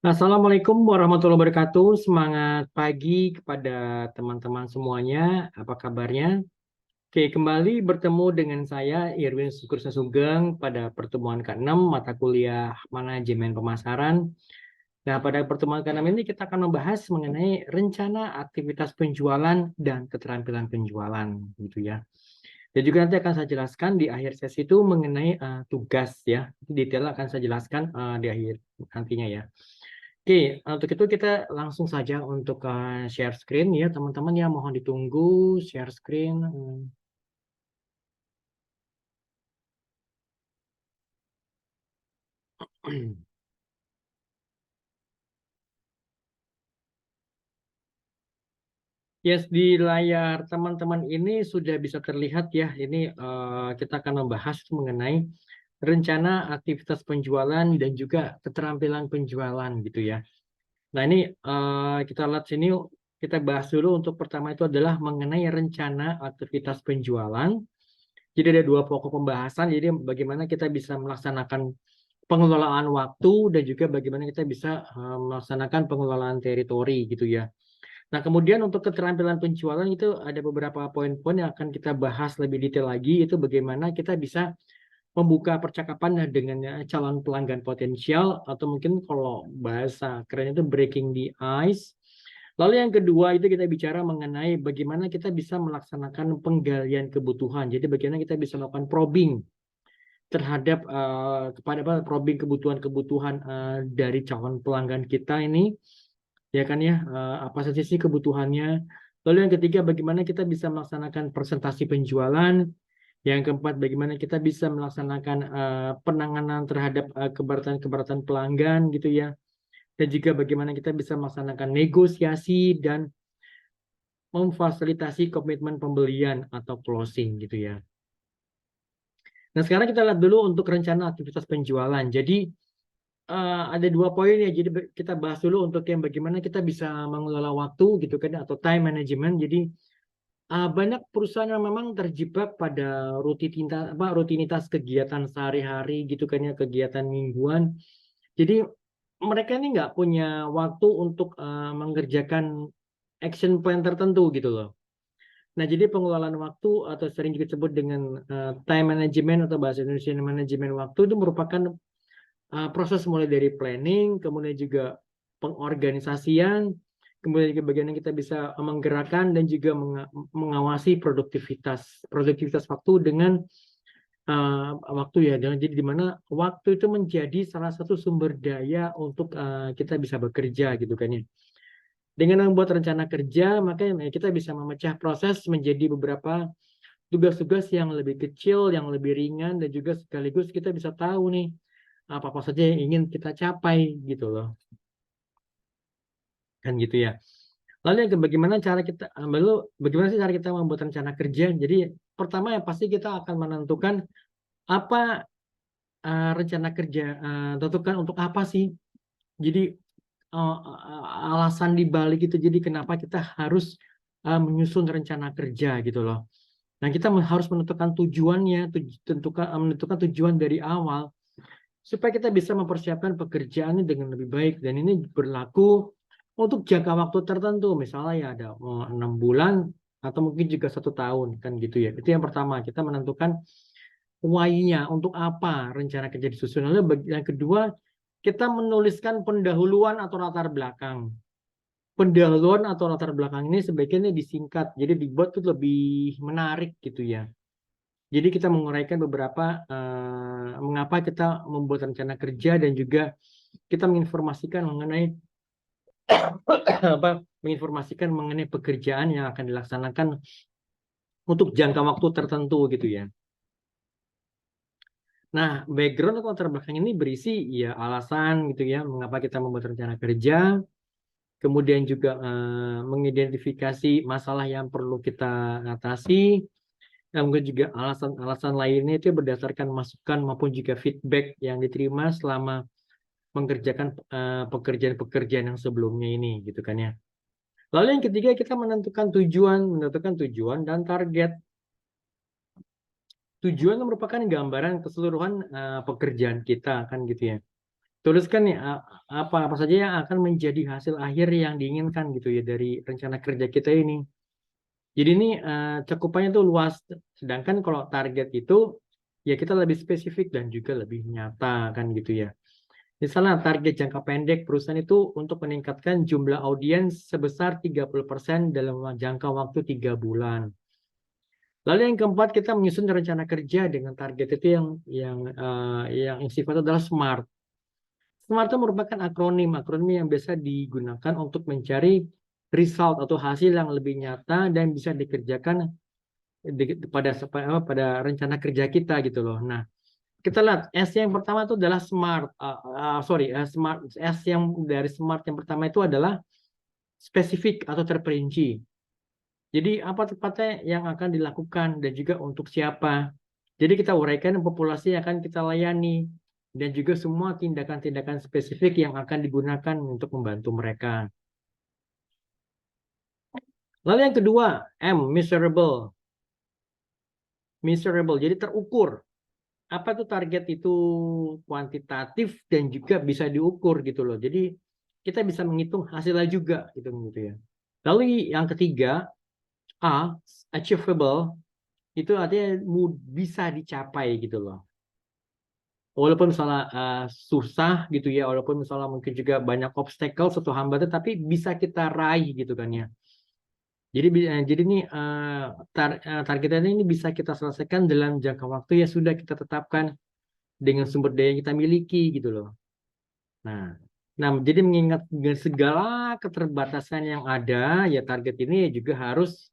Assalamualaikum warahmatullahi wabarakatuh. Semangat pagi kepada teman-teman semuanya. Apa kabarnya? Oke, kembali bertemu dengan saya Irwin Sukursa Sugeng pada pertemuan ke-6 mata kuliah Manajemen Pemasaran. Nah, pada pertemuan ke-6 ini kita akan membahas mengenai rencana aktivitas penjualan dan keterampilan penjualan, gitu ya. Dan juga nanti akan saya jelaskan di akhir sesi itu mengenai tugas ya. Detail akan saya jelaskan di akhir nantinya ya. Oke, untuk itu kita langsung saja untuk share screen ya teman-teman ya, mohon ditunggu share screen. Yes, di layar teman-teman ini sudah bisa terlihat ya, ini kita akan membahas mengenai rencana aktivitas penjualan dan juga keterampilan penjualan gitu ya. Nah ini kita lihat sini, kita bahas dulu untuk pertama itu adalah mengenai rencana aktivitas penjualan. Jadi ada dua pokok pembahasan, jadi bagaimana kita bisa melaksanakan pengelolaan waktu dan juga bagaimana kita bisa melaksanakan pengelolaan teritori gitu ya. Nah, kemudian untuk keterampilan penjualan itu ada beberapa poin-poin yang akan kita bahas lebih detail lagi, itu bagaimana kita bisa membuka percakapan dengan calon pelanggan potensial atau mungkin kalau bahasa keren itu breaking the ice. Lalu yang kedua itu kita bicara mengenai bagaimana kita bisa melaksanakan penggalian kebutuhan. Jadi bagaimana kita bisa melakukan probing terhadap kepada probing kebutuhan-kebutuhan dari calon pelanggan kita ini, ya kan ya, apa saja sih kebutuhannya. Lalu yang ketiga, bagaimana kita bisa melaksanakan presentasi penjualan. Yang keempat, bagaimana kita bisa melaksanakan penanganan terhadap keberatan-keberatan pelanggan gitu ya. Dan juga bagaimana kita bisa melaksanakan negosiasi dan memfasilitasi komitmen pembelian atau closing gitu ya. Nah, sekarang kita lihat dulu untuk rencana aktivitas penjualan. Jadi ada dua poin ya. Jadi kita bahas dulu untuk yang bagaimana kita bisa mengelola waktu gitu kan atau time management. Jadi banyak perusahaan yang memang terjebak pada rutinitas kegiatan sehari-hari gitu kan ya, kegiatan mingguan. Jadi mereka ini nggak punya waktu untuk mengerjakan action plan tertentu gitu loh. Nah, jadi pengelolaan waktu atau sering disebut dengan time management atau bahasa Indonesia manajemen waktu itu merupakan proses mulai dari planning, kemudian juga pengorganisasian, kemudian juga bagaimana kita bisa menggerakkan dan juga mengawasi produktivitas waktu dengan waktu ya. Jadi di mana waktu itu menjadi salah satu sumber daya untuk kita bisa bekerja gitu kan ya. Dengan membuat rencana kerja, maka kita bisa memecah proses menjadi beberapa tugas-tugas yang lebih kecil, yang lebih ringan, dan juga sekaligus kita bisa tahu nih apa-apa saja yang ingin kita capai gitu loh, kan gitu ya. Lalu yang bagaimana cara kita lalu bagaimana sih cara kita membuat rencana kerja? Jadi pertama yang pasti kita akan menentukan apa rencana kerja, tentukan untuk apa sih. Jadi alasan di balik itu, jadi kenapa kita harus menyusun rencana kerja gitu loh. Nah, kita harus menentukan tujuannya, menentukan tujuan dari awal supaya kita bisa mempersiapkan pekerjaannya dengan lebih baik. Dan ini berlaku untuk jangka waktu tertentu, misalnya ya ada 6 bulan atau mungkin juga 1 tahun kan gitu ya. Itu yang pertama, kita menentukan why-nya, untuk apa rencana kerja disusun. Lalu yang kedua, kita menuliskan pendahuluan atau latar belakang. Pendahuluan atau latar belakang ini sebaiknya disingkat, jadi dibuat tuh lebih menarik gitu ya. Jadi kita menguraikan beberapa mengapa kita membuat rencana kerja dan juga kita menginformasikan mengenai menginformasikan mengenai pekerjaan yang akan dilaksanakan untuk jangka waktu tertentu gitu ya. Nah, background atau latar belakang ini berisi ya alasan gitu ya, mengapa kita membuat rencana kerja, kemudian juga mengidentifikasi masalah yang perlu kita atasi, dan mungkin juga alasan-alasan lainnya itu berdasarkan masukan maupun juga feedback yang diterima selama mengerjakan pekerjaan-pekerjaan yang sebelumnya ini gitu kan ya. Lalu yang ketiga kita menentukan tujuan dan target. Tujuan merupakan gambaran keseluruhan pekerjaan kita kan gitu ya. tuliskan nih apa saja yang akan menjadi hasil akhir yang diinginkan gitu ya dari rencana kerja kita ini. Jadi ini cakupannya tuh luas. Sedangkan kalau target itu ya kita lebih spesifik dan juga lebih nyata kan gitu ya. Misalnya target jangka pendek perusahaan itu untuk meningkatkan jumlah audiens sebesar 30% dalam jangka waktu 3 bulan. Lalu yang keempat kita menyusun rencana kerja dengan target itu yang sifatnya adalah SMART. SMART itu merupakan akronim yang biasa digunakan untuk mencari result atau hasil yang lebih nyata dan bisa dikerjakan pada rencana kerja kita gitu loh. Nah, kita lihat S yang pertama itu adalah SMART. SMART. S yang dari SMART yang pertama itu adalah spesifik atau terperinci. Jadi apa tepatnya yang akan dilakukan dan juga untuk siapa. Jadi kita uraikan populasi yang akan kita layani dan juga semua tindakan-tindakan spesifik yang akan digunakan untuk membantu mereka. Lalu yang kedua, M, measurable. Measurable, jadi terukur. Apa tuh target itu kuantitatif dan juga bisa diukur gitu loh. Jadi kita bisa menghitung hasilnya juga gitu ya. Lalu yang ketiga, A, achievable, itu artinya bisa dicapai gitu loh. Walaupun misalnya susah gitu ya, walaupun misalnya mungkin juga banyak obstacle atau hambatan, tapi bisa kita raih gitu kan ya. Jadi ini targetnya ini bisa kita selesaikan dalam jangka waktu yang sudah kita tetapkan dengan sumber daya yang kita miliki gitu loh. Nah, jadi mengingat segala keterbatasan yang ada, ya target ini juga harus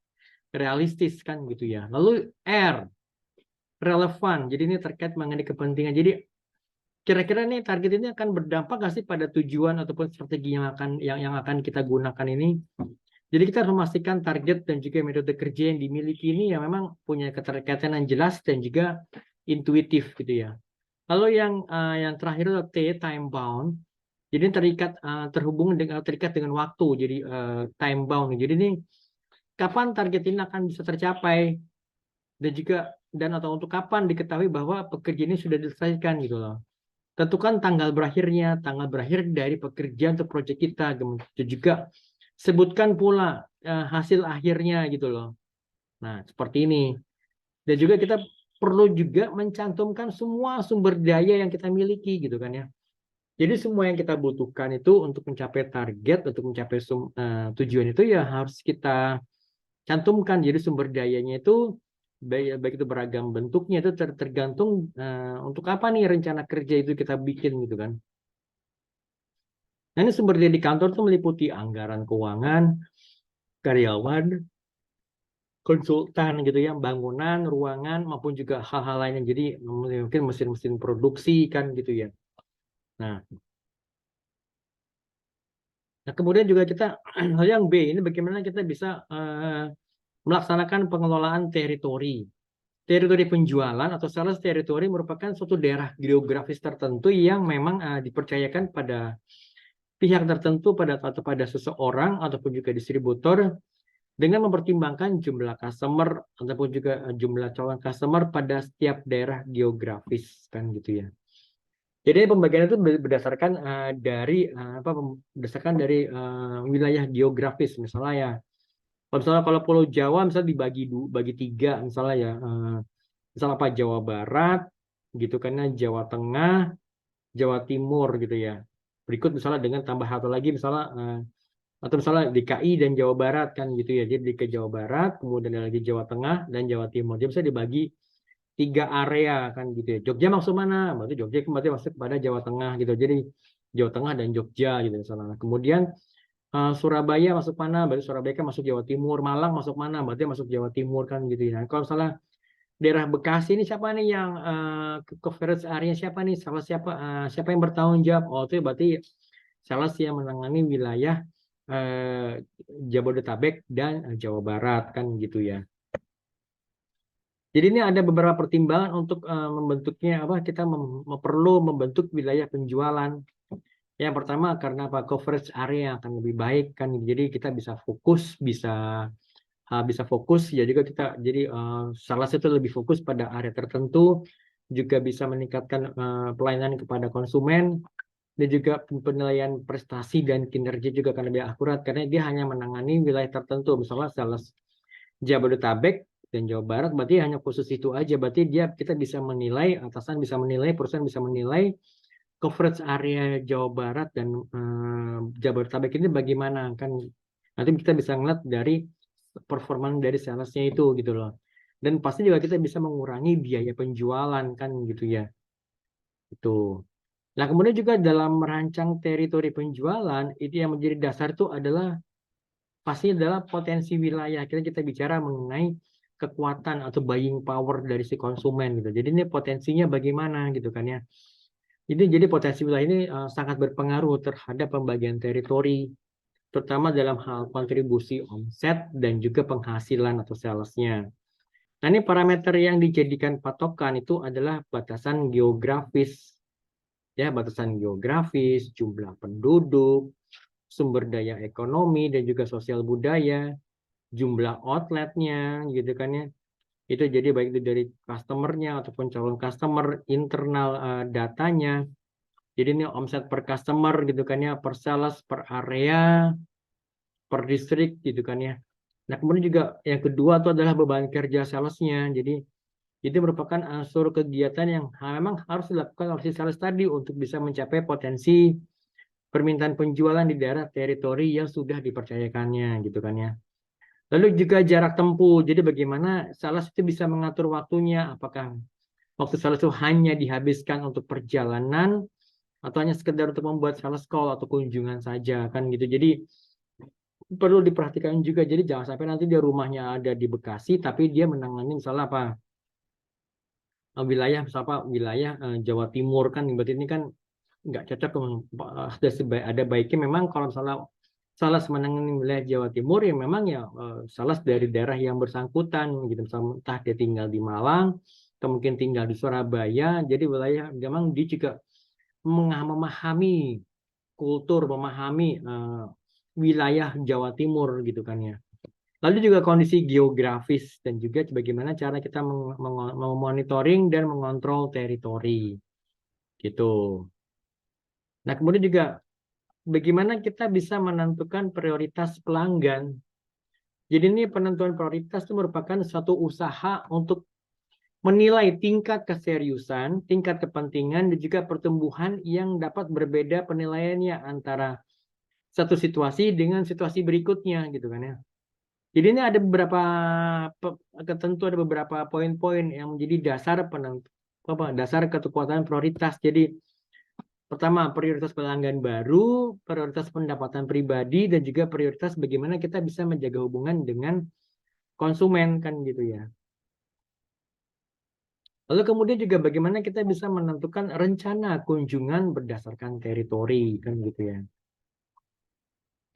realistis kan gitu ya. Lalu R, relevan. Jadi ini terkait mengenai kepentingan. Jadi kira-kira nih target ini akan berdampak nggak sih pada tujuan ataupun strategi yang akan kita gunakan ini? Jadi kita harus memastikan target dan juga metode kerja yang dimiliki ini yang memang punya keterkaitan yang jelas dan juga intuitif gitu ya. Lalu yang terakhir adalah T, time bound. Jadi terikat dengan waktu. Jadi time bound. Jadi ini kapan target ini akan bisa tercapai dan atau untuk kapan diketahui bahwa pekerjaan ini sudah diselesaikan gitu loh. Tentukan tanggal berakhir dari pekerjaan atau proyek kita. Kemudian juga sebutkan pula hasil akhirnya gitu loh. Nah, seperti ini. Dan juga kita perlu juga mencantumkan semua sumber daya yang kita miliki gitu kan ya. Jadi semua yang kita butuhkan itu untuk mencapai target, untuk mencapai tujuan itu ya harus kita cantumkan. Jadi sumber dayanya itu baik itu beragam bentuknya itu tergantung untuk apa nih rencana kerja itu kita bikin gitu kan. Nah, ini sumber daya di kantor itu meliputi anggaran keuangan, karyawan, konsultan gitu ya, bangunan, ruangan maupun juga hal-hal lainnya. Jadi mungkin mesin-mesin produksi kan gitu ya. Nah, kemudian juga kita yang B ini bagaimana kita bisa melaksanakan pengelolaan teritori. Teritori penjualan atau sales teritori merupakan suatu daerah geografis tertentu yang memang dipercayakan pada pihak tertentu atau pada seseorang ataupun juga distributor dengan mempertimbangkan jumlah customer ataupun juga jumlah calon customer pada setiap daerah geografis kan gitu ya. Jadi pembagian itu berdasarkan dari wilayah geografis misalnya ya. Kalau Pulau Jawa misalnya bagi tiga misalnya ya. Misalnya apa Jawa Barat gitu kan ya, Jawa Tengah, Jawa Timur gitu ya. Berikut misalnya dengan tambah satu lagi misalnya atau misalnya DKI dan Jawa Barat kan gitu ya. Jadi ke Jawa Barat, kemudian ada lagi Jawa Tengah dan Jawa Timur. Jadi bisa dibagi 3 area kan gitu ya. Jogja masuk mana? Berarti Jogja kembali masuk pada Jawa Tengah gitu. Jadi Jawa Tengah dan Jogja gitu misalnya. Kemudian Surabaya masuk mana? Berarti Surabaya kan masuk Jawa Timur. Malang masuk mana? Berarti masuk Jawa Timur kan gitu ya. Nah, kalau misalnya daerah Bekasi ini siapa nih yang coverage area siapa nih? Siapa yang bertanggung jawab? Oh, itu berarti salah yang menangani wilayah Jabodetabek dan Jawa Barat kan gitu ya. Jadi ini ada beberapa pertimbangan untuk membentuknya kita perlu membentuk wilayah penjualan. Yang pertama karena coverage area akan lebih baik kan. Jadi kita bisa fokus ya juga jadi salah satu lebih fokus pada area tertentu, juga bisa meningkatkan pelayanan kepada konsumen dan juga penilaian prestasi dan kinerja juga akan lebih akurat karena dia hanya menangani wilayah tertentu. Misalnya sales Jabodetabek dan Jawa Barat, berarti hanya khusus itu aja. Berarti kita bisa menilai, atasan bisa menilai, perusahaan bisa menilai coverage area Jawa Barat dan Jabodetabek ini bagaimana kan. Nanti kita bisa ngeliat dari performa dari salesnya itu gitu loh. Dan pasti juga kita bisa mengurangi biaya penjualan kan gitu ya. Itu. Nah, kemudian juga dalam merancang teritori penjualan, itu yang menjadi dasar itu adalah pasti adalah potensi wilayah. Kita bicara mengenai kekuatan atau buying power dari si konsumen gitu. Jadi ini potensinya bagaimana gitu kan ya. Jadi potensi wilayah ini sangat berpengaruh terhadap pembagian teritori, terutama dalam hal kontribusi omset dan juga penghasilan atau salesnya. Nah, ini parameter yang dijadikan patokan itu adalah batasan geografis. Ya, batasan geografis, jumlah penduduk, sumber daya ekonomi dan juga sosial budaya, jumlah outletnya, gitu kan ya. Itu jadi baik itu dari customernya ataupun calon customer, internal datanya. Jadi ini omset per customer gitu kan ya, per sales, per area, per distrik gitu kan ya. Nah, kemudian juga yang kedua itu adalah beban kerja salesnya. Jadi itu merupakan unsur kegiatan yang memang harus dilakukan oleh si sales tadi untuk bisa mencapai potensi permintaan penjualan di daerah teritori yang sudah dipercayakannya gitu kan ya. Lalu juga jarak tempuh. Jadi bagaimana sales itu bisa mengatur waktunya, apakah waktu sales itu hanya dihabiskan untuk perjalanan atau hanya sekedar untuk membuat sales call atau kunjungan saja kan gitu. Jadi perlu diperhatikan juga. Jadi jangan sampai nanti dia rumahnya ada di Bekasi tapi dia menangani misalnya apa wilayah misalnya apa wilayah Jawa Timur kan berarti ini kan nggak cocok. Ada baiknya memang kalau misalnya salah menangani wilayah Jawa Timur ya memang ya salah dari daerah yang bersangkutan gitu, misalnya entah dia tinggal di Malang atau mungkin tinggal di Surabaya, jadi wilayah memang dia juga memahami kultur, memahami wilayah Jawa Timur gitu kan ya. Lalu juga kondisi geografis dan juga bagaimana cara kita memonitoring dan mengontrol teritori gitu. Nah, kemudian juga bagaimana kita bisa menentukan prioritas pelanggan. Jadi ini penentuan prioritas itu merupakan suatu usaha untuk menilai tingkat keseriusan, tingkat kepentingan, dan juga pertumbuhan yang dapat berbeda penilaiannya antara satu situasi dengan situasi berikutnya gitu kan ya. Jadi ini ada beberapa ketentuan, ada beberapa poin-poin yang menjadi dasar kekuatan prioritas. Jadi pertama, prioritas pelanggan baru, prioritas pendapatan pribadi, dan juga prioritas bagaimana kita bisa menjaga hubungan dengan konsumen kan gitu ya. Lalu kemudian juga bagaimana kita bisa menentukan rencana kunjungan berdasarkan teritori kan gitu ya.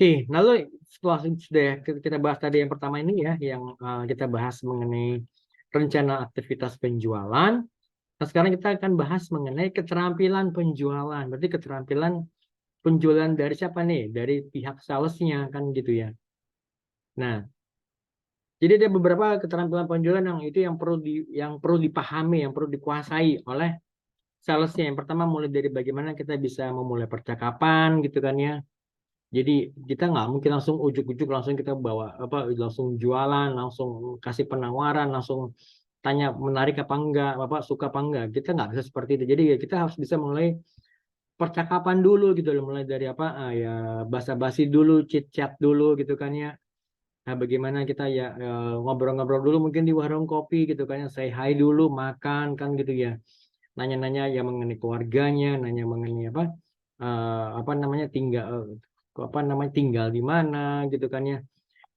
Oke, lalu setelah sudah kita bahas tadi yang pertama ini ya, yang kita bahas mengenai rencana aktivitas penjualan. Nah, sekarang kita akan bahas mengenai keterampilan penjualan. Berarti keterampilan penjualan dari siapa nih? Dari pihak salesnya kan gitu ya. Nah, jadi ada beberapa keterampilan penjualan yang itu yang perlu dipahami, yang perlu dikuasai oleh salesnya. Yang pertama mulai dari bagaimana kita bisa memulai percakapan gitu kan ya. Jadi kita nggak mungkin langsung ujuk-ujuk langsung kita bawa apa langsung jualan, langsung kasih penawaran, langsung tanya menarik apa enggak, Bapak suka apa enggak. Kita nggak bisa seperti itu. Jadi ya kita harus bisa mulai percakapan dulu gitu loh, mulai dari apa ya basa-basi dulu, chit chat dulu gitu kan ya. Nah, bagaimana kita ya ngobrol-ngobrol dulu mungkin di warung kopi gitu kan ya, say hi dulu, makan kan gitu ya. Nanya-nanya ya mengenai keluarganya, nanya mengenai apa namanya tinggal di mana gitu kan ya.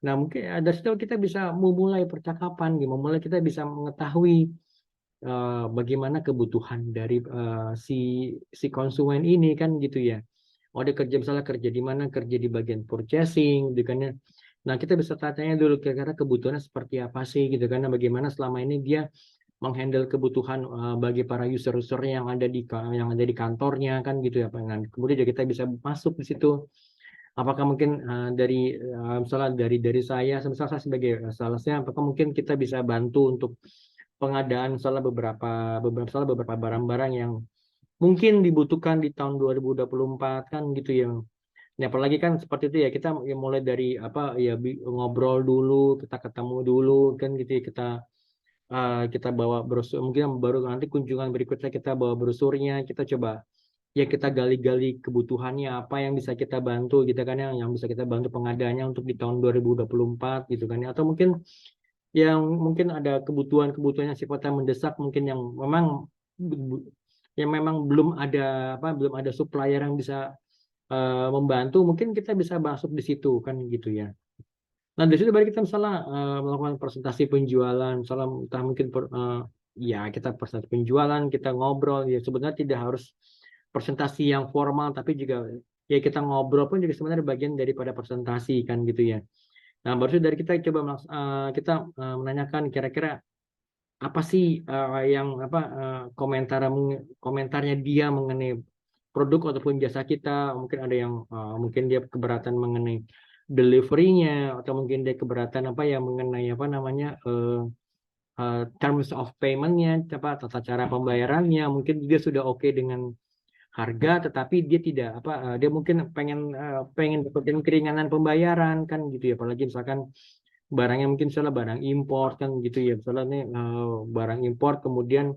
Nah, mungkin dari situ kita bisa memulai percakapan, gitu. Memulai kita bisa mengetahui bagaimana kebutuhan dari si konsumen ini kan gitu ya. Oh, dia kerja misalnya kerja di mana, kerja di bagian purchasing gitu kan ya. Nah, kita bisa tanya dulu kira-kira kebutuhannya seperti apa sih gitu kan. Nah, bagaimana selama ini dia menghandle kebutuhan bagi para user-user yang ada di kantornya kan gitu ya. Nah, kemudian juga kita bisa masuk di situ. Apakah mungkin misalnya dari saya, misalnya saya sebagai salesnya, apakah mungkin kita bisa bantu untuk pengadaan misalnya beberapa barang-barang yang mungkin dibutuhkan di tahun 2024 kan gitu ya. Nah, apalagi kan seperti itu ya, kita ya mulai dari apa ya, ngobrol dulu, kita ketemu dulu kan gitu ya, kita bawa brosur, mungkin baru nanti kunjungan berikutnya kita bawa brosurnya, kita coba ya kita gali-gali kebutuhannya apa yang bisa kita bantu gitu kan, yang bisa kita bantu pengadaannya untuk di tahun 2024 gitu kan ya, atau mungkin ada kebutuhan-kebutuhan yang sifatnya mendesak, mungkin yang memang belum ada supplier yang bisa membantu, mungkin kita bisa masuk di situ kan gitu ya. Nah, di situ baru kita misalnya melakukan presentasi penjualan, misalnya entah mungkin ya kita presentasi penjualan, kita ngobrol ya, sebenarnya tidak harus presentasi yang formal, tapi juga ya kita ngobrol pun juga sebenarnya bagian daripada presentasi kan gitu ya. Nah, baru dari kita coba menanyakan kira-kira apa sih yang komentarnya dia mengenai produk ataupun jasa kita. Mungkin ada yang mungkin dia keberatan mengenai delivery-nya, atau mungkin dia keberatan mengenai terms of payment-nya, tata cara pembayarannya. Mungkin dia sudah oke dengan harga, tetapi dia tidak dia mungkin pengen dapetin keringanan pembayaran kan gitu ya. Apalagi misalkan barangnya mungkin misalnya barang impor kan gitu ya, misalnya nih barang impor, kemudian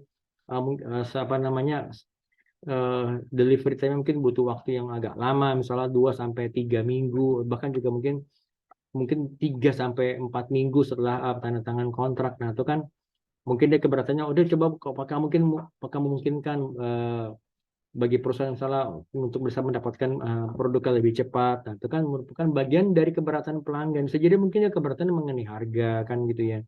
delivery time mungkin butuh waktu yang agak lama, misalnya 2 sampai 3 minggu, bahkan juga mungkin 3 sampai 4 minggu setelah tanda tangan kontrak. Nah, itu kan mungkin dia keberatannya, udah coba apakah memungkinkan bagi perusahaan misalnya untuk bisa mendapatkan produk yang lebih cepat. Nah, itu kan merupakan bagian dari keberatan pelanggan. Bisa jadi mungkin ya keberatan mengenai harga kan gitu ya.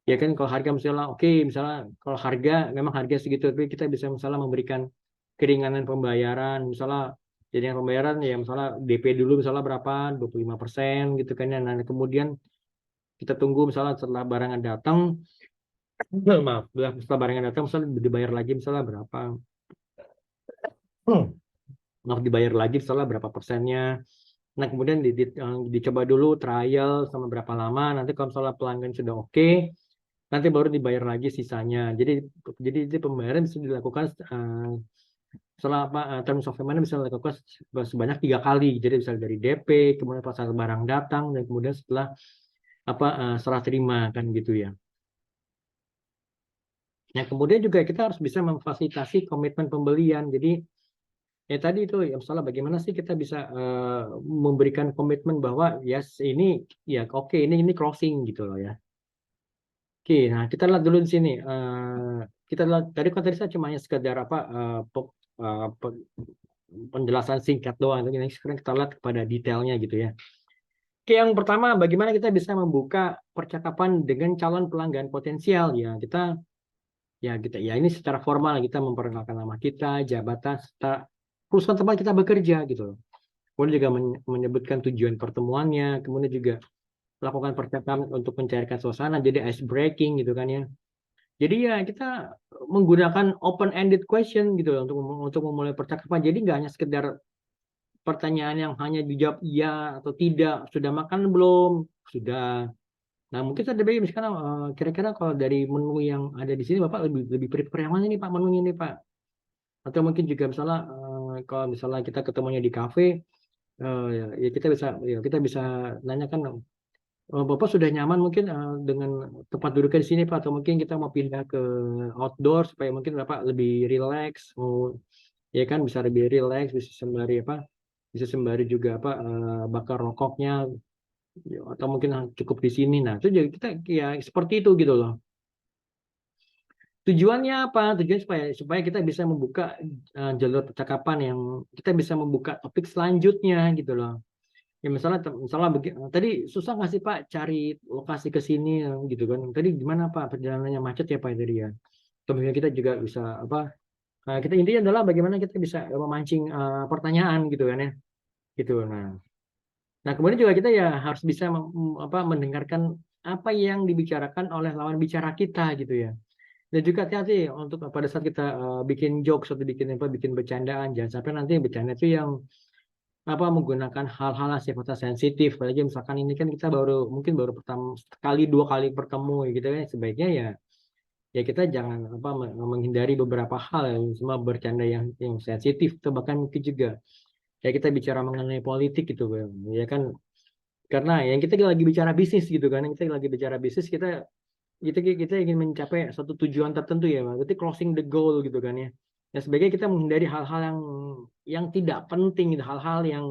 Ya kan, kalau harga misalnya misalnya kalau harga memang harga segitu, tapi kita bisa misalnya memberikan keringanan pembayaran, misalnya jadi yang pembayaran ya misalnya DP dulu misalnya berapa, 25% gitu kan ya. Nah, kemudian kita tunggu misalnya setelah barang datang, maaf, setelah barang datang misalnya dibayar lagi misalnya berapa. Maaf, dibayar lagi misalnya berapa persennya. Nah, kemudian dicoba dulu trial sama berapa lama. Nanti kalau misalnya pelanggan sudah oke, nanti baru dibayar lagi sisanya. Jadi itu pembayaran bisa dilakukan setelah terms of payment bisa dilakukan sebanyak 3 kali. Jadi bisa dari DP, kemudian pas saat barang datang, dan kemudian setelah serah terima kan gitu ya. Nah, kemudian juga kita harus bisa memfasilitasi komitmen pembelian. Jadi ya tadi itu ya, misalnya bagaimana sih kita bisa memberikan komitmen bahwa yes ini ya oke, ini closing gitu loh ya. Oke, nah kita lihat dulu di sini. Kita lihat tadi saya cuma hanya sekedar penjelasan singkat doang. Ini sekarang kita lihat kepada detailnya gitu ya. Oke, yang pertama, bagaimana kita bisa membuka percakapan dengan calon pelanggan potensial ya. Kita ya ini secara formal kita memperkenalkan nama kita, jabatan, serta perusahaan tempat kita bekerja gitu loh. Kemudian juga menyebutkan tujuan pertemuannya, kemudian juga melakukan percakapan untuk mencairkan suasana, jadi ice breaking gitu kan ya. Jadi ya kita menggunakan open ended question gitu loh untuk memulai percakapan. Jadi nggak hanya sekedar pertanyaan yang hanya dijawab iya atau tidak, sudah makan belum, sudah. Nah, mungkin saya lebih sekarang kira-kira kalau dari menu yang ada di sini Bapak lebih prefer yang mana nih Pak, menunya nih Pak? Atau mungkin juga misalnya kalau misalnya kita ketemunya di kafe, ya kita bisa nanyakan, Bapak sudah nyaman mungkin dengan tempat duduknya di sini Pak, atau mungkin kita mau pindah ke outdoor supaya mungkin Bapak lebih relax, ya kan, bisa lebih relax, bisa sembari juga bakar rokoknya, ya, atau mungkin cukup di sini. Nah, itu jadi kita ya seperti itu gitu loh. Tujuannya apa? Tujuan supaya kita bisa membuka jalur percakapan, yang kita bisa membuka topik selanjutnya gitu loh. Ya misalnya tadi susah nggak sih Pak cari lokasi ke sini gitu kan? Tadi gimana Pak, perjalanannya macet ya Pak tadi ya? Kemudian kita juga bisa kita intinya adalah bagaimana kita bisa memancing pertanyaan gitu kan ya, gitu. Nah, kemudian juga kita ya harus bisa mendengarkan apa yang dibicarakan oleh lawan bicara kita gitu ya. Dan juga hati-hati untuk pada saat kita bikin jokes atau bikin bercandaan, jangan sampai nanti bercanda itu yang menggunakan hal-hal yang sifatnya sensitif. Apalagi misalkan ini kan kita mungkin baru pertama kali 2 kali bertemu gitu kan, sebaiknya ya kita jangan menghindari beberapa hal yang semua bercanda yang sensitif atau bahkan mungkin juga ya kita bicara mengenai politik gitu Bang. Ya kan karena yang kita lagi bicara bisnis gitu kan, kita lagi bicara bisnis kita ingin mencapai satu tujuan tertentu ya, Bang. Berarti closing the goal gitu kan ya. Ya sebagai kita menghindari hal-hal yang tidak penting gitu, hal-hal yang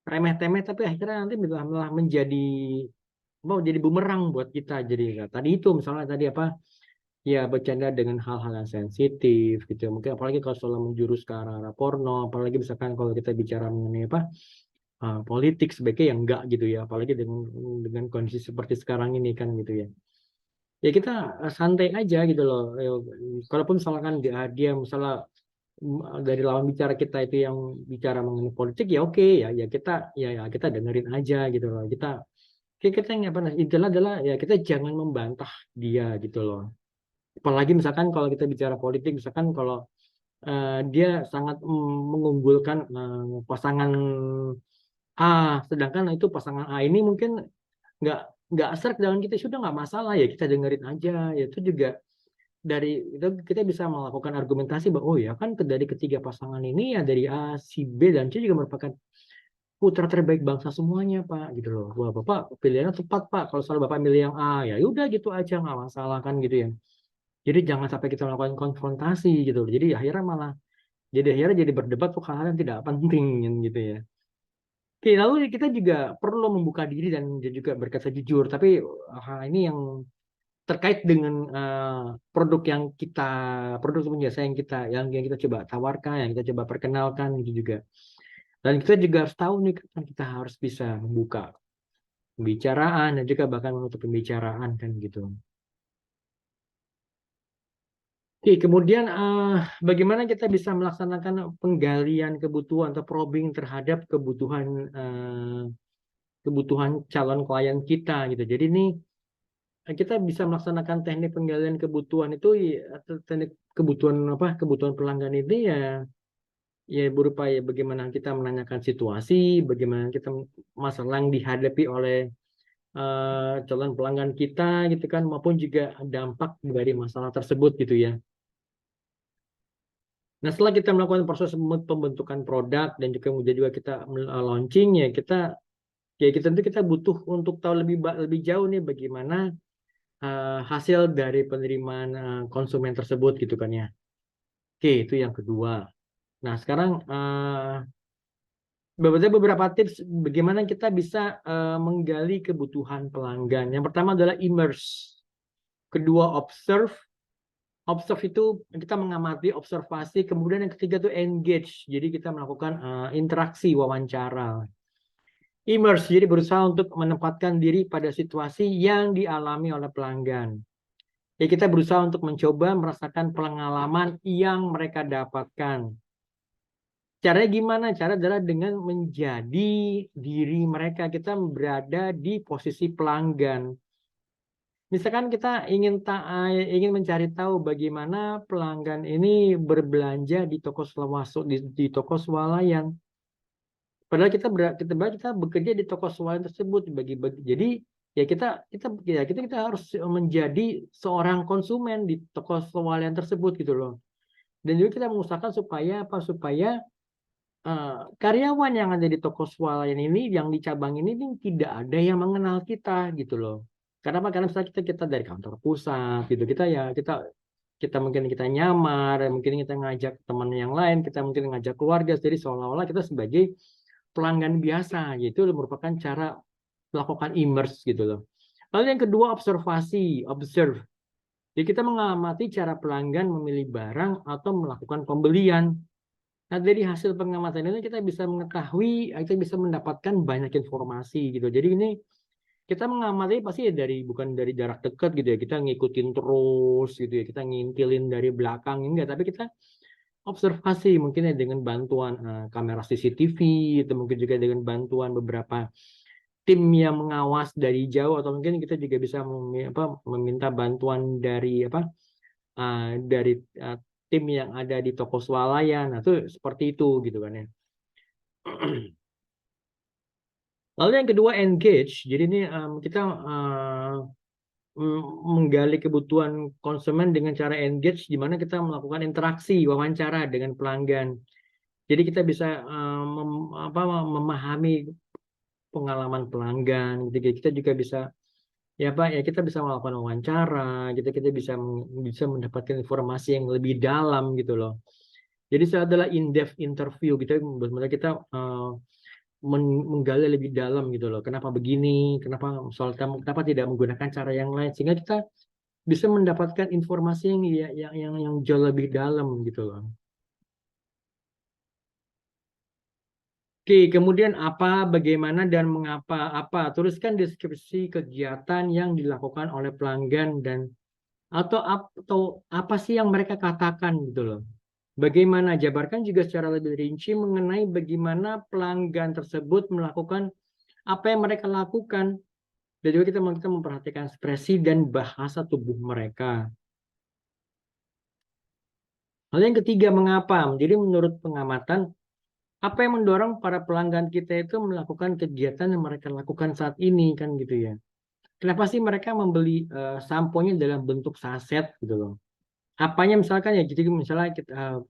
remeh-temeh tapi akhirnya nanti malah mau jadi bumerang buat kita. Jadi ya, tadi itu misalnya tadi apa ya bercanda dengan hal-hal yang sensitif gitu. Mungkin apalagi kalau soal menjurus ke arah porno, apalagi misalkan kalau kita bicara mengenai apa politik sebaiknya yang enggak gitu ya, apalagi dengan kondisi seperti sekarang ini kan gitu ya. Ya kita santai aja gitu loh. Kalaupun misalkan dia misalnya dari lawan bicara kita itu yang bicara mengenai politik ya oke ya ya kita dengerin aja gitu loh. Kita yang apa intinya adalah ya kita jangan membantah dia gitu loh. Apalagi misalkan kalau kita bicara politik, misalkan kalau dia sangat mengunggulkan pasangan A, sedangkan itu pasangan A ini mungkin nggak nggak serk dengan kita sudah nggak masalah ya kita dengerin aja ya itu juga dari itu kita bisa melakukan argumentasi bahwa oh ya kan dari ketiga pasangan ini ya dari A, si B dan C juga merupakan putra terbaik bangsa semuanya Pak gitu loh. Wah Bapak pilihannya tepat Pak. Kalau soal Bapak milih yang A ya udah gitu aja nggak masalah kan gitu ya. Jadi jangan sampai kita melakukan konfrontasi gitu loh. Jadi akhirnya jadi berdebat tuh hal-hal yang tidak penting gitu ya. Oke, lalu kita juga perlu membuka diri dan juga berkata jujur. Tapi hal ini yang terkait dengan produk yang produk atau jasa yang kita coba tawarkan, yang kita coba perkenalkan gitu juga. Dan kita juga harus tahu nih kapan kita harus bisa membuka pembicaraan dan juga bahkan menutup pembicaraan kan gitu. Oke, kemudian bagaimana kita bisa melaksanakan penggalian kebutuhan atau probing terhadap kebutuhan calon klien kita gitu. Jadi ini kita bisa melaksanakan teknik penggalian kebutuhan itu atau teknik kebutuhan kebutuhan pelanggan ini ya berupa ya bagaimana kita menanyakan situasi, bagaimana kita masalah yang dihadapi oleh calon pelanggan kita gitu kan maupun juga dampak dari masalah tersebut gitu ya. Nah, setelah kita melakukan proses pembentukan produk dan juga kita launching ya kita tentu kita butuh untuk tahu lebih jauh nih bagaimana hasil dari penerimaan konsumen tersebut gitu kan ya. Oke, itu yang kedua. Nah, sekarang beberapa tips bagaimana kita bisa menggali kebutuhan pelanggan. Yang pertama adalah immerse. Kedua observe. Observe itu kita mengamati, observasi. Kemudian yang ketiga itu engage. Jadi kita melakukan interaksi, wawancara. Immerse, jadi berusaha untuk menempatkan diri pada situasi yang dialami oleh pelanggan. Ya kita berusaha untuk mencoba merasakan pengalaman yang mereka dapatkan. Caranya gimana? Cara adalah dengan menjadi diri mereka. Kita berada di posisi pelanggan. Misalkan kita ingin mencari tahu bagaimana pelanggan ini berbelanja di toko swalayan. Padahal kita bekerja di toko swalayan tersebut jadi kita harus menjadi seorang konsumen di toko swalayan tersebut gitu loh. Dan juga kita mengusahakan supaya karyawan yang ada di toko swalayan ini yang di cabang ini tidak ada yang mengenal kita gitu loh. Karena apa? Karena misalnya kita dari kantor pusat gitu kita mungkin kita nyamar, mungkin kita ngajak teman yang lain, kita mungkin ngajak keluarga, jadi seolah-olah kita sebagai pelanggan biasa, yaitu merupakan cara melakukan immerse gitu loh. Lalu yang kedua observe. Jadi kita mengamati cara pelanggan memilih barang atau melakukan pembelian. Nah, dari hasil pengamatan ini kita bisa kita bisa mendapatkan banyak informasi gitu. Jadi ini kita mengamati pasti ya bukan dari jarak dekat gitu ya. Kita ngikutin terus gitu ya. Kita ngintilin dari belakang enggak, tapi kita observasi mungkin ya dengan bantuan kamera CCTV, itu mungkin juga dengan bantuan beberapa tim yang mengawas dari jauh atau mungkin kita juga bisa meminta bantuan dari tim yang ada di toko swalayan. Nah, itu seperti itu gitu kan ya. Lalu yang kedua engage. Jadi ini kita menggali kebutuhan konsumen dengan cara engage, di mana kita melakukan interaksi wawancara dengan pelanggan. Jadi kita bisa memahami pengalaman pelanggan. Jadi kita juga bisa ya Pak ya kita bisa melakukan wawancara, kita bisa mendapatkan informasi yang lebih dalam gitu loh. Jadi itu adalah in-depth interview gitu, benar-benar kita menggali lebih dalam gitu loh. Kenapa begini? Kenapa tidak menggunakan cara yang lain? Sehingga kita bisa mendapatkan informasi yang jauh lebih dalam gitu loh. Oke, kemudian apa, bagaimana, dan mengapa. Tuliskan deskripsi kegiatan yang dilakukan oleh pelanggan atau apa sih yang mereka katakan gitu loh. Bagaimana, jabarkan juga secara lebih rinci mengenai bagaimana pelanggan tersebut melakukan apa yang mereka lakukan. Dan juga kita memperhatikan ekspresi dan bahasa tubuh mereka. Lalu yang ketiga, mengapa? Jadi menurut pengamatan, apa yang mendorong para pelanggan kita itu melakukan kegiatan yang mereka lakukan saat ini kan gitu ya. Kenapa sih mereka membeli samponya dalam bentuk saset gitu loh. Apanya misalkan ya, jadi misalnya kita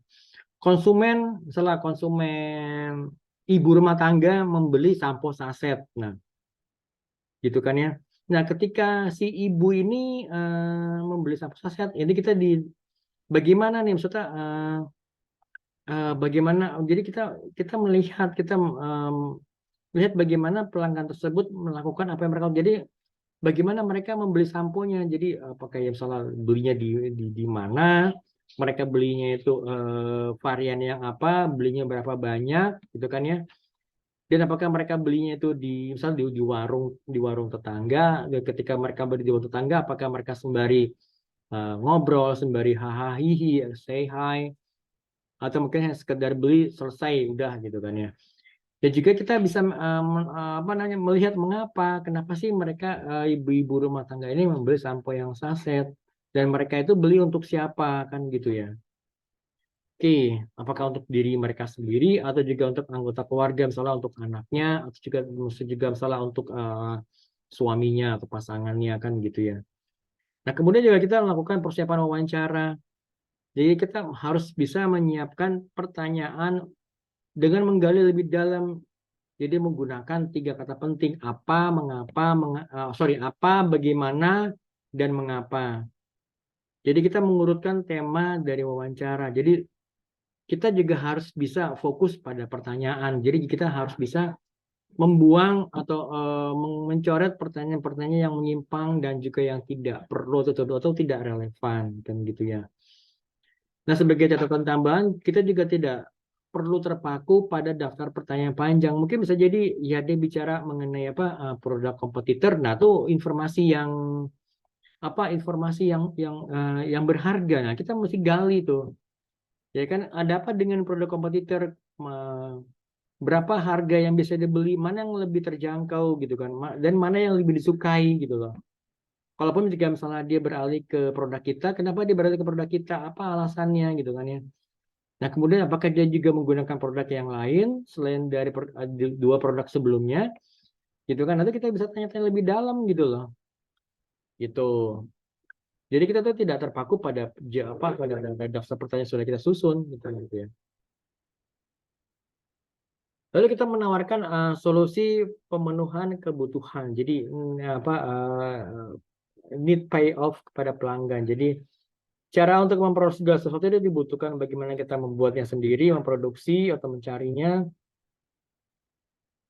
konsumen ibu rumah tangga membeli sampo saset. Nah, gitu kan ya. Nah, ketika si ibu ini membeli sampo saset, ini kita bagaimana nih maksudnya bagaimana jadi kita melihat lihat bagaimana pelanggan tersebut melakukan apa yang mereka. Jadi bagaimana mereka membeli samponya. Jadi apakah ya misalnya belinya di mana, mereka belinya itu varian yang apa, belinya berapa banyak gitu kan ya. Dan apakah mereka belinya itu misalnya di warung tetangga. Dan ketika mereka beli di warung tetangga, apakah mereka sembari ngobrol, sembari hahaha hihi, say hi, atau mungkin hanya sekedar beli selesai udah gitu kan ya. Dan juga kita bisa melihat kenapa sih mereka ibu-ibu rumah tangga ini membeli sampo yang saset, dan mereka itu beli untuk siapa kan gitu ya. Oke, apakah untuk diri mereka sendiri atau juga untuk anggota keluarga, misalnya untuk anaknya atau juga misalnya untuk suaminya atau pasangannya kan gitu ya. Nah, kemudian juga kita melakukan persiapan wawancara. Jadi kita harus bisa menyiapkan pertanyaan dengan menggali lebih dalam. Jadi menggunakan 3 kata penting: apa, mengapa, apa, bagaimana, dan mengapa. Jadi kita mengurutkan tema dari wawancara. Jadi kita juga harus bisa fokus pada pertanyaan. Jadi kita harus bisa membuang atau mencoret pertanyaan-pertanyaan yang menyimpang dan juga yang tidak perlu atau tidak relevan kan gitu ya. Nah, sebagai catatan tambahan, kita juga tidak perlu terpaku pada daftar pertanyaan panjang. Mungkin bisa jadi ya dia bicara mengenai produk kompetitor. Nah, itu informasi yang berharga. Nah, kita mesti gali tuh. Ya kan, ada apa dengan produk kompetitor? Berapa harga yang bisa dibeli? Mana yang lebih terjangkau gitu kan? Dan mana yang lebih disukai gitu loh. Kalaupun jika misalnya dia beralih ke produk kita, kenapa dia beralih ke produk kita? Apa alasannya gitu kan ya? Nah, kemudian apakah dia juga menggunakan produk yang lain selain dari 2 produk sebelumnya? Gitu kan. Nanti kita bisa tanya-tanya lebih dalam gitu loh. Gitu. Jadi kita tuh tidak terpaku pada daftar pertanyaan yang sudah kita susun gitu ya. Lalu kita menawarkan solusi pemenuhan kebutuhan. Jadi need payoff kepada pelanggan. Jadi cara untuk memproses segala sesuatu itu dibutuhkan bagaimana kita membuatnya sendiri, memproduksi atau mencarinya,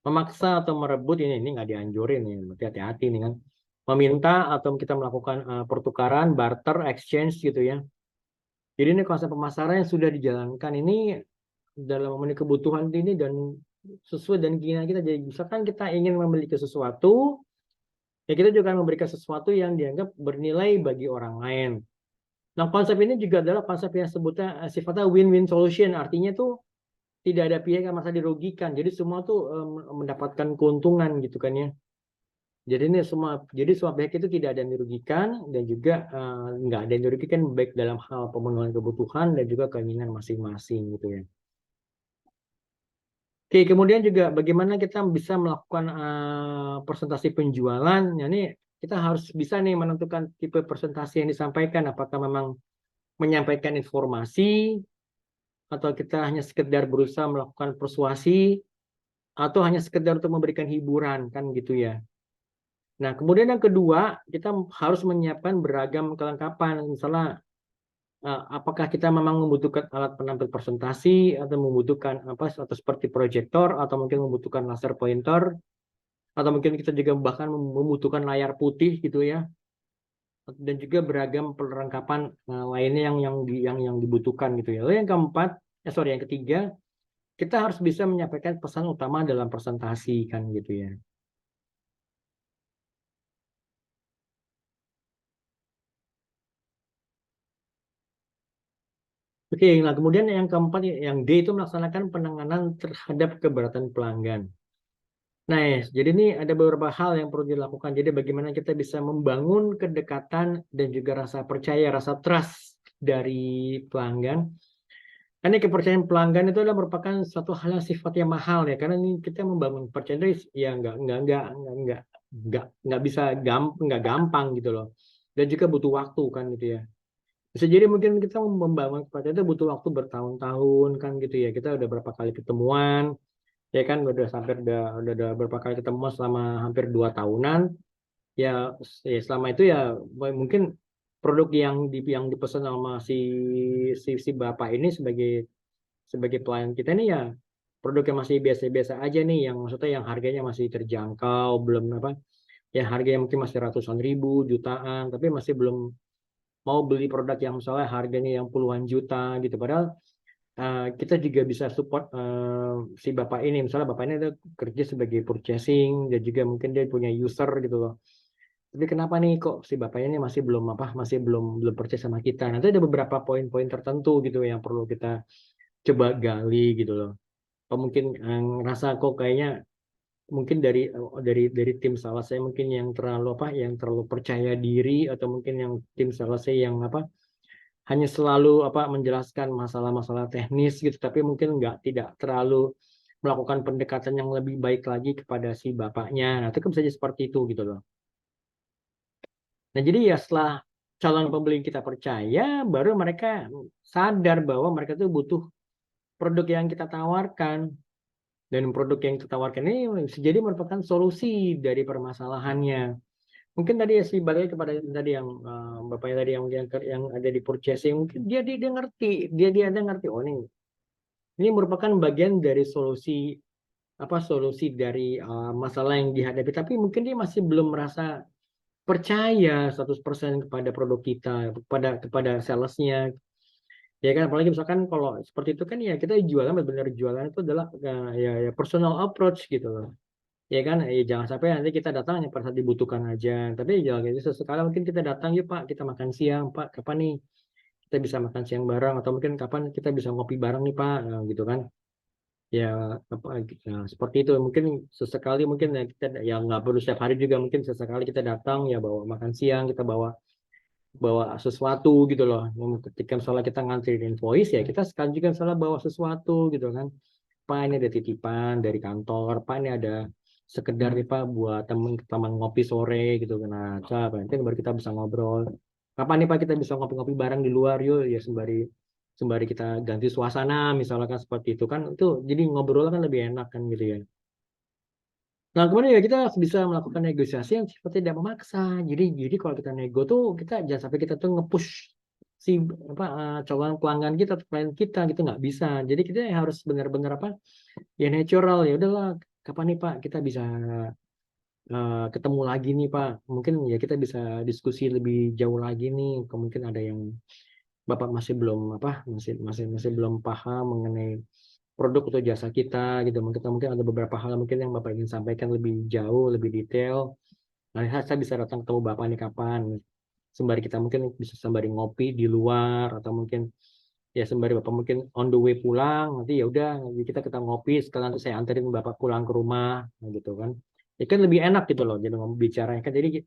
memaksa atau merebut ini nggak dianjurin ya, berarti hati-hati nih kan. Meminta atau kita melakukan pertukaran, barter, exchange gitu ya. Jadi ini konsep pemasaran yang sudah dijalankan ini dalam memenuhi kebutuhan ini dan sesuai dengan keinginan kita. Jadi misalkan kita ingin memiliki sesuatu, ya kita juga akan memberikan sesuatu yang dianggap bernilai bagi orang lain. Nah, konsep ini juga adalah konsep yang sifatnya win-win solution. Artinya tuh tidak ada pihak yang merasa dirugikan. Jadi semua tuh mendapatkan keuntungan gitu kan ya. Jadi semua pihak itu tidak ada yang dirugikan dan juga nggak ada yang dirugikan, baik dalam hal pemenuhan kebutuhan dan juga keinginan masing-masing gitu ya. Oke, kemudian juga bagaimana kita bisa melakukan presentasi penjualan. Nah, ini kita harus bisa nih menentukan tipe presentasi yang disampaikan, apakah memang menyampaikan informasi, atau kita hanya sekedar berusaha melakukan persuasi, atau hanya sekedar untuk memberikan hiburan, kan gitu ya. Nah, kemudian yang kedua, kita harus menyiapkan beragam kelengkapan. Misalnya, apakah kita memang membutuhkan alat penampil presentasi, atau membutuhkan apa, atau seperti proyektor, atau mungkin membutuhkan laser pointer, atau mungkin kita juga bahkan membutuhkan layar putih gitu ya, dan juga beragam perlengkapan lainnya yang dibutuhkan gitu ya. Lalu yang keempat, yang ketiga, kita harus bisa menyampaikan pesan utama dalam presentasi kan gitu ya. Oke, nah kemudian yang keempat, yang D itu melaksanakan penanganan terhadap keberatan pelanggan. Nah, jadi ini ada beberapa hal yang perlu dilakukan. Jadi bagaimana kita bisa membangun kedekatan dan juga rasa percaya, rasa trust dari pelanggan. Karena kepercayaan pelanggan itu adalah merupakan suatu hal yang sifatnya mahal ya. Karena ini kita membangun percayaan itu ya nggak bisa nggak gampang gitu loh. Dan juga butuh waktu kan gitu ya. Bisa jadi mungkin kita membangun kepercayaan itu butuh waktu bertahun-tahun kan gitu ya. Kita udah berapa kali ketemuan, ya kan udah berapa kali ketemuan selama hampir 2 tahunan. Ya, selama itu ya mungkin produk yang dipesan sama si bapak ini sebagai sebagai pelayan kita ini ya produk yang masih biasa-biasa aja nih, yang maksudnya yang harganya masih terjangkau, belum apa ya, harganya mungkin masih ratusan ribu, jutaan, tapi masih belum mau beli produk yang misalnya harganya yang puluhan juta gitu. Padahal kita juga bisa support si bapak ini, misalnya bapak ini ada kerja sebagai purchasing dan juga mungkin dia punya user gitu loh. Tapi kenapa nih kok si bapaknya ini masih belum apa, masih belum percaya sama kita? Nanti ada beberapa poin-poin tertentu gitu yang perlu kita coba gali gitu loh. Oh, mungkin ngerasa kok kayaknya mungkin dari tim sales saya mungkin yang terlalu apa, yang terlalu percaya diri, atau mungkin yang tim sales saya yang apa, hanya selalu apa menjelaskan masalah-masalah teknis gitu, tapi mungkin tidak terlalu melakukan pendekatan yang lebih baik lagi kepada si bapaknya. Nah, itu kan bisa jadi seperti itu gitu loh. Nah, jadi ya setelah calon pembeli kita percaya, baru mereka sadar bahwa mereka tuh butuh produk yang kita tawarkan. Dan produk yang kita tawarkan ini bisa jadi merupakan solusi dari permasalahannya. Mungkin tadi ya sih balik kepada tadi yang bapaknya tadi yang ada di purchasing, mungkin dia ngerti, dia ngerti, oh ini merupakan bagian dari solusi apa, solusi dari masalah yang dihadapi, tapi mungkin dia masih belum merasa percaya 100% kepada produk kita, kepada salesnya. Ya kan, apalagi misalkan kalau seperti itu kan ya kita jualan, benar-benar jualan itu adalah ya personal approach gitu loh. Ya kan, ya jangan sampai nanti kita datang hanya pada saat dibutuhkan aja. Tapi jangan gitu, sesekali mungkin kita datang, yuk Pak, kita makan siang, Pak, kapan nih kita bisa makan siang bareng, atau mungkin kapan kita bisa ngopi bareng nih Pak. Nah, gitu kan. Ya apa, nah, seperti itu mungkin sesekali, mungkin ya kita ya nggak perlu setiap hari juga, mungkin sesekali kita datang ya bawa makan siang, kita bawa bawa sesuatu gitu loh. Ketika misalnya kita nganterin invoice ya kita sekali juga misalnya bawa sesuatu gitu kan. Pak, ini ada titipan dari kantor, Pak, ini ada sekedar nih Pak buat teman ngopi sore gitu. Nah, nanti baru kita bisa ngobrol. Kapan nih Pak kita bisa ngopi-ngopi bareng di luar yuk, ya sembari sembari kita ganti suasana misalnya kan, seperti itu kan, itu jadi ngobrol kan lebih enak kan gitu ya. Nah, kemudian ya kita bisa melakukan negosiasi yang sifatnya tidak memaksa. Jadi kalau kita nego tuh kita jangan sampai kita tuh nge-push si apa calon pelanggan kita atau klien kita gitu, nggak bisa. Jadi kita harus benar-benar apa, ya natural, ya udahlah, kapan nih Pak kita bisa ketemu lagi nih Pak, mungkin ya kita bisa diskusi lebih jauh lagi nih, mungkin ada yang Bapak masih belum apa, masih belum paham mengenai produk atau jasa kita gitu, mungkin ada beberapa hal mungkin yang Bapak ingin sampaikan lebih jauh, lebih detail. Nah, saya bisa datang ketemu Bapak nih kapan, sembari kita mungkin bisa sembari ngopi di luar, atau mungkin ya sembari Bapak mungkin on the way pulang, nanti ya udah kita ngopi sekalian, nanti saya anterin Bapak pulang ke rumah. Nah, gitu kan, ya kan lebih enak gitu loh jadi ngomong bicaranya kan, jadi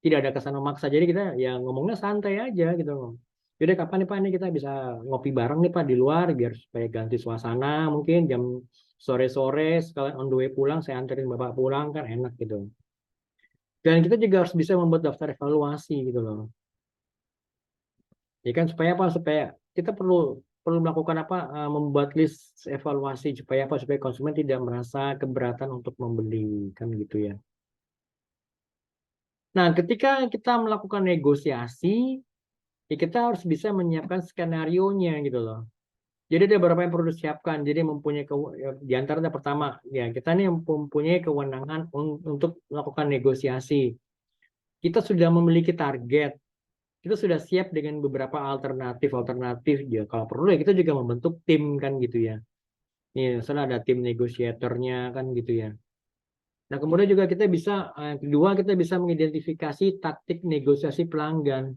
tidak ada kesan memaksa, jadi kita ya ngomongnya santai aja gitu loh. Jadi kapan nih Pak ini kita bisa ngopi bareng nih Pak di luar, biar supaya ganti suasana, mungkin jam sore-sore sekalian on the way pulang saya anterin Bapak pulang kan enak gitu. Dan kita juga harus bisa membuat daftar evaluasi gitu loh. Ya kan supaya apa? Supaya kita perlu perlu melakukan apa? Membuat list evaluasi supaya apa? Supaya konsumen tidak merasa keberatan untuk membeli kan gitu ya. Nah, ketika kita melakukan negosiasi, ya kita harus bisa menyiapkan skenario-nya gitu loh. Jadi ada beberapa yang perlu disiapkan. Jadi mempunyai ya, di antaranya pertama, ya kita nih mempunyai kewenangan untuk melakukan negosiasi. Kita sudah memiliki target, kita sudah siap dengan beberapa alternatif ya. Kalau perlu ya kita juga membentuk tim kan gitu ya. Nih, misalnya ada tim negosiatornya kan gitu ya. Nah, kemudian juga kita bisa, yang kedua kita bisa mengidentifikasi taktik negosiasi pelanggan.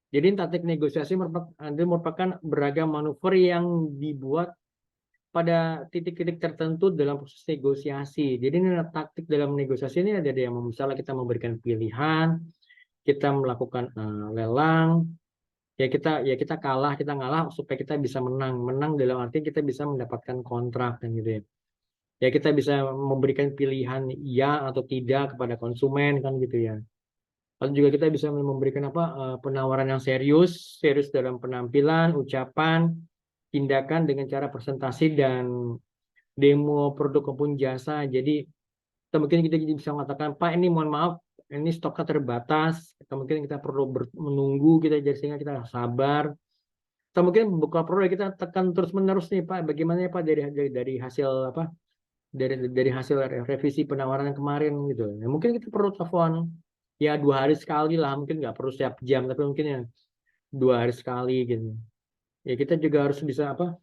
Jadi taktik negosiasi merupakan beragam manuver yang dibuat pada titik-titik tertentu dalam proses negosiasi. Jadi ini taktik dalam negosiasi ini ada yang misalnya kita memberikan pilihan, kita melakukan lelang, ya kita kalah, kita ngalah supaya kita bisa menang. Menang dalam arti kita bisa mendapatkan kontrak dan gitu ya. Ya kita bisa memberikan pilihan ya atau tidak kepada konsumen kan gitu ya. Lalu juga kita bisa memberikan apa penawaran yang serius, serius dalam penampilan, ucapan, tindakan dengan cara presentasi dan demo produk maupun jasa. Jadi kita mungkin kita bisa mengatakan, Pak ini mohon maaf, ini stoknya terbatas. Kita mungkin kita perlu menunggu kita jadi sehingga kita sabar. Atau mungkin buka produk kita tekan terus menerus nih Pak. Bagaimana ya Pak dari hasil apa dari hasil revisi penawaran yang kemarin gitu. Ya, mungkin kita perlu telepon ya 2 hari sekali lah. Mungkin nggak perlu setiap jam, tapi mungkin ya 2 hari sekali gitu. Ya kita juga harus bisa apa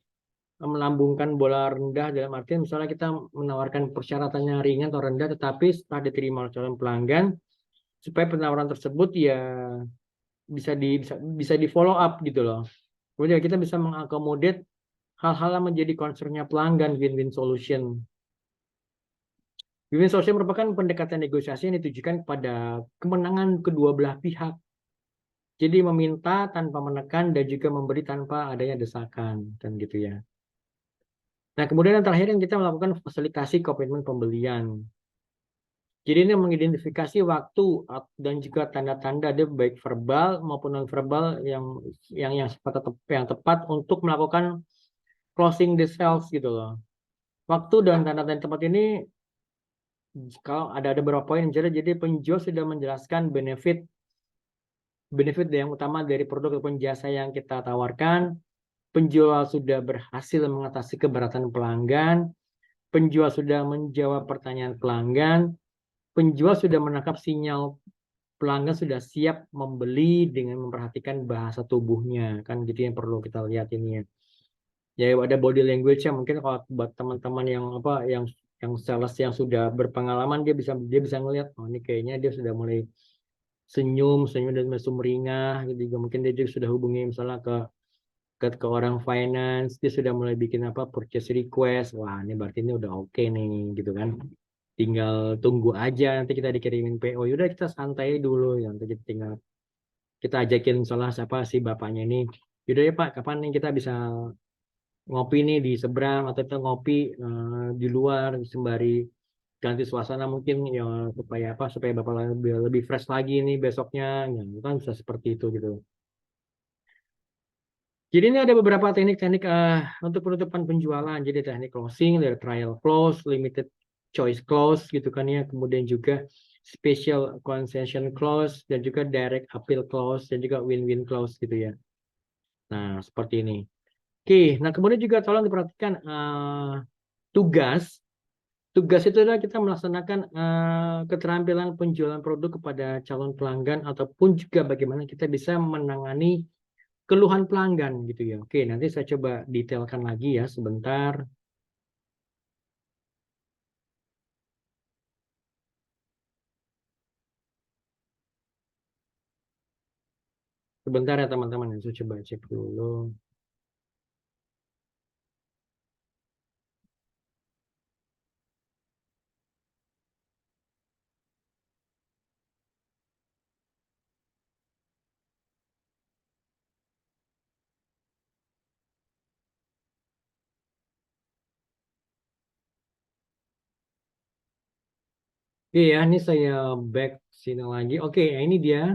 melambungkan bola rendah dalam artian misalnya kita menawarkan persyaratannya ringan atau rendah tetapi setelah diterima oleh calon pelanggan supaya penawaran tersebut ya bisa di follow up gitu loh. Kemudian kita bisa mengakomodir hal-hal yang menjadi concernnya pelanggan win-win solution. Win-win solution merupakan pendekatan negosiasi yang ditujukan kepada kemenangan kedua belah pihak. Jadi meminta tanpa menekan dan juga memberi tanpa adanya desakan dan gitu ya. Nah, kemudian yang terakhir yang kita melakukan fasilitasi komitmen pembelian. Jadi ini mengidentifikasi waktu dan juga tanda-tanda dia baik verbal maupun non verbal yang tepat untuk melakukan closing the sales gitu loh. Waktu dan tanda-tanda tepat ini kalau ada beberapa poin misalnya jadi penjual sudah menjelaskan benefit benefit yang utama dari produk ataupun jasa yang kita tawarkan, penjual sudah berhasil mengatasi keberatan pelanggan, penjual sudah menjawab pertanyaan pelanggan, penjual sudah menangkap sinyal pelanggan sudah siap membeli dengan memperhatikan bahasa tubuhnya kan gitu yang perlu kita lihat ini ya. Ya ada body language nya mungkin kalau buat teman-teman yang apa yang sales yang sudah berpengalaman dia bisa ngelihat oh ini kayaknya dia sudah mulai senyum senyum dan sumringah gitu juga mungkin dia juga sudah hubungi misalnya ke orang finance dia sudah mulai bikin apa purchase request wah ini berarti ini udah oke nih gitu kan tinggal tunggu aja nanti kita dikirimin PO yaudah kita santai dulu ya nanti kita tinggal kita ajakin salah siapa si bapaknya ini yaudah ya Pak kapan nih kita bisa ngopi nih di seberang atau kita ngopi di luar sembari ganti suasana mungkin ya supaya apa supaya bapak lebih fresh lagi nih besoknya ya kan bisa seperti itu gitu. Jadi ini ada beberapa teknik-teknik untuk penutupan penjualan. Jadi teknik closing, dari trial close, limited choice close gitu kan ya. Kemudian juga special concession close dan juga direct appeal close dan juga win-win close gitu ya. Nah, seperti ini. Oke, nah kemudian juga tolong diperhatikan tugas. Tugas itu adalah kita melaksanakan keterampilan penjualan produk kepada calon pelanggan ataupun juga bagaimana kita bisa menangani keluhan pelanggan gitu ya. Oke, nanti saya coba detailkan lagi ya sebentar. Sebentar ya teman-teman, saya coba cek dulu. Oke ya, ini saya back sini lagi. Oke, ya ini dia.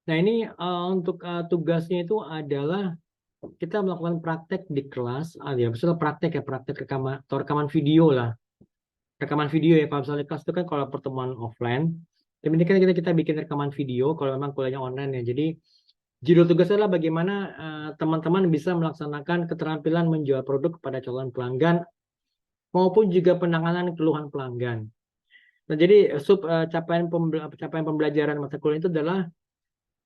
Nah, ini untuk tugasnya itu adalah kita melakukan praktek di kelas. Ya, misalnya praktek ya, praktek rekaman atau rekaman video lah. Rekaman video ya, kalau misalnya kelas itu kan kalau pertemuan offline. Tapi ini kan kita bikin rekaman video kalau memang kuliahnya online ya. Jadi judul tugasnya adalah bagaimana teman-teman bisa melaksanakan keterampilan menjual produk kepada calon pelanggan maupun juga penanganan keluhan pelanggan. Nah, jadi capaian pembelajaran mata kuliah itu adalah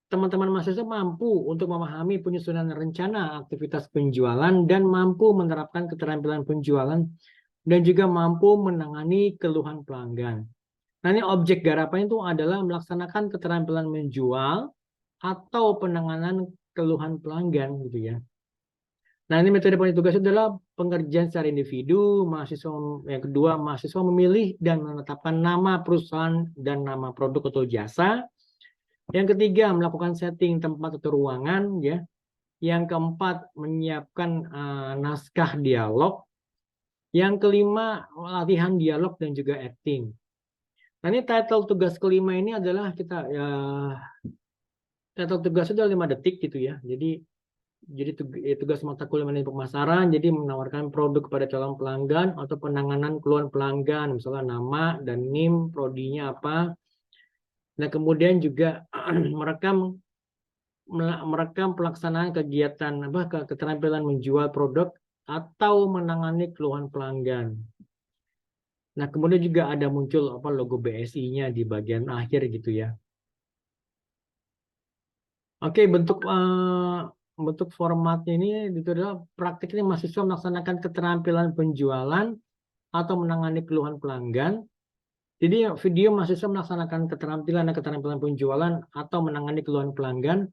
teman-teman mahasiswa mampu untuk memahami penyusunan rencana aktivitas penjualan dan mampu menerapkan keterampilan penjualan dan juga mampu menangani keluhan pelanggan. Nah, ini objek garapan itu adalah melaksanakan keterampilan menjual atau penanganan keluhan pelanggan gitu ya. Nah, ini metode penelitian tugas adalah pengerjaan secara individu, mahasiswa yang kedua mahasiswa memilih dan menetapkan nama perusahaan dan nama produk atau jasa. Yang ketiga melakukan setting tempat atau ruangan ya. Yang keempat menyiapkan naskah dialog. Yang kelima latihan dialog dan juga acting. Nah, ini title tugas kelima ini adalah title tugas itu 5 detik gitu ya. Jadi tugas mata kuliah manajemen pemasaran, jadi menawarkan produk kepada calon pelanggan atau penanganan keluhan pelanggan, misalnya nama dan NIM, prodinya apa. Nah, kemudian juga merekam pelaksanaan kegiatan keterampilan menjual produk atau menangani keluhan pelanggan. Nah, kemudian juga ada muncul logo BSI-nya di bagian akhir gitu ya. Oke, bentuk formatnya ini itu adalah praktik ini mahasiswa melaksanakan keterampilan penjualan atau menangani keluhan pelanggan. Jadi video mahasiswa melaksanakan keterampilan penjualan atau menangani keluhan pelanggan.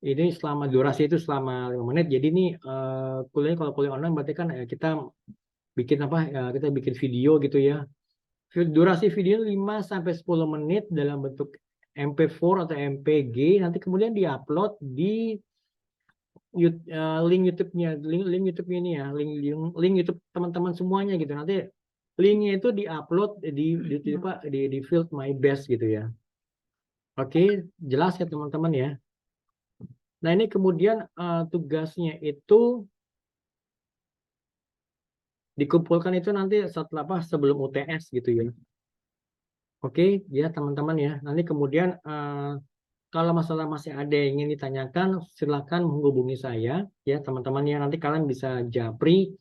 Ini selama durasi itu selama 5 menit. Jadi ini kalau kuliah online berarti kan kita bikin kita bikin video gitu ya. Durasi video 5 sampai 10 menit dalam bentuk MP4 atau MPG, nanti kemudian diupload di link YouTube-nya, link YouTube ini ya, link YouTube teman-teman semuanya gitu. Nanti linknya itu diupload di field my best gitu ya. Oke, jelas ya teman-teman ya. Nah, ini kemudian tugasnya itu dikumpulkan itu nanti setelah sebelum UTS gitu ya. Oke, ya teman-teman ya. Nanti kemudian kalau masalah masih ada yang ingin ditanyakan, silakan menghubungi saya ya teman-teman ya. Nanti kalian bisa japri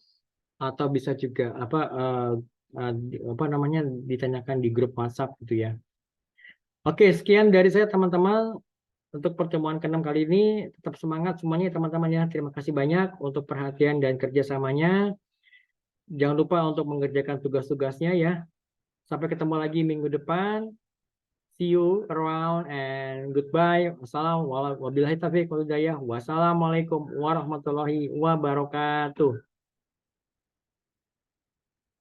atau bisa juga namanya ditanyakan di grup WhatsApp gitu ya. Oke, sekian dari saya teman-teman untuk pertemuan ke-6 kali ini. Tetap semangat semuanya teman-teman ya. Terima kasih banyak untuk perhatian dan kerjasamanya. Jangan lupa untuk mengerjakan tugas-tugasnya ya. Sampai ketemu lagi minggu depan. See you around and goodbye. Wassalamualaikum warahmatullahi wabarakatuh.